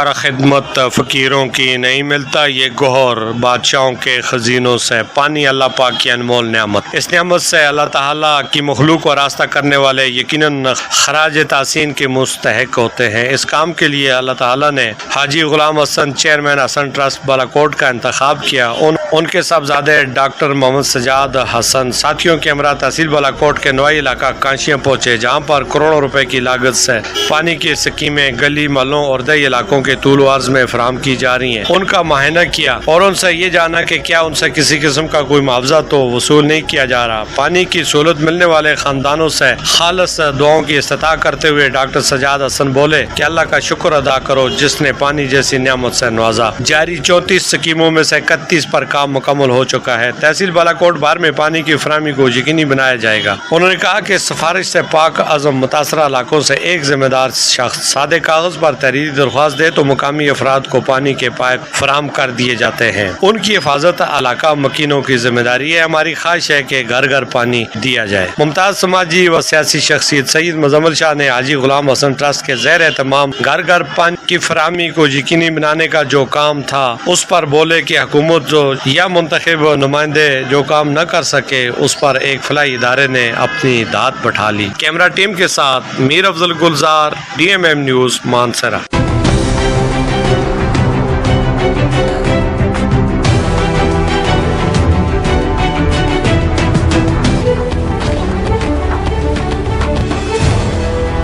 دوبارہ خدمت فقیروں کی نہیں ملتا یہ گوہر بادشاہوں کے خزینوں سے پانی اللہ پاک کی انمول نعمت. اس نعمت سے اللہ تعالیٰ کی مخلوق کو راستہ کرنے والے یقیناً خراج تحسین کے مستحق ہوتے ہیں. اس کام کے لیے اللہ تعالیٰ نے حاجی غلام حسن چیئرمین حسن ٹرسٹ بالاکوٹ کا انتخاب کیا. ان کے صاحبزادے ڈاکٹر محمد سجاد حسن ساتھیوں کے ہمراہ تحصیل بالاکوٹ کے نوائی علاقہ کانشیاں پہنچے, جہاں پر کروڑوں روپے کی لاگت سے پانی کی سکیمیں گلی محلوں اور دیہی علاقوں کے طول و عرض میں فراہم کی جا رہی ہیں. ان کا معائنہ کیا اور ان سے یہ جانا کہ کیا ان سے کسی قسم کا کوئی معاوضہ تو وصول نہیں کیا جا رہا. پانی کی سہولت ملنے والے خاندانوں سے خالص دعاؤں کی استطاع کرتے ہوئے ڈاکٹر سجاد حسن بولے کہ اللہ کا شکر ادا کرو جس نے پانی جیسی نعمت سے نوازا. جاری 34 سکیموں میں سے 31 پر کام مکمل ہو چکا ہے. تحصیل بالاکوٹ بھر میں پانی کی فراہمی کو یقینی بنایا جائے گا. انہوں نے کہا کہ سفارش سے پاک عزم متاثرہ علاقوں سے ایک ذمہ دار شخص سادے کاغذ پر تحریری درخواست دے تو مقامی افراد کو پانی کے پائپ فراہم کر دیے جاتے ہیں. ان کی حفاظت علاقہ مکینوں کی ذمہ داری ہے. ہماری خواہش ہے کہ گھر گھر پانی دیا جائے. ممتاز سماجی و سیاسی شخصیت سید مزمل شاہ نے حاجی غلام حسن ٹرسٹ کے زیر اہتمام گھر گھر پانی کی فراہمی کو یقینی بنانے کا جو کام تھا اس پر بولے کہ حکومت جو یا منتخب نمائندے جو کام نہ کر سکے اس پر ایک فلاحی ادارے نے اپنی دھات بٹھا لی. کیمرہ ٹیم کے ساتھ میر افضل گلزار DMM نیوز مانسرا.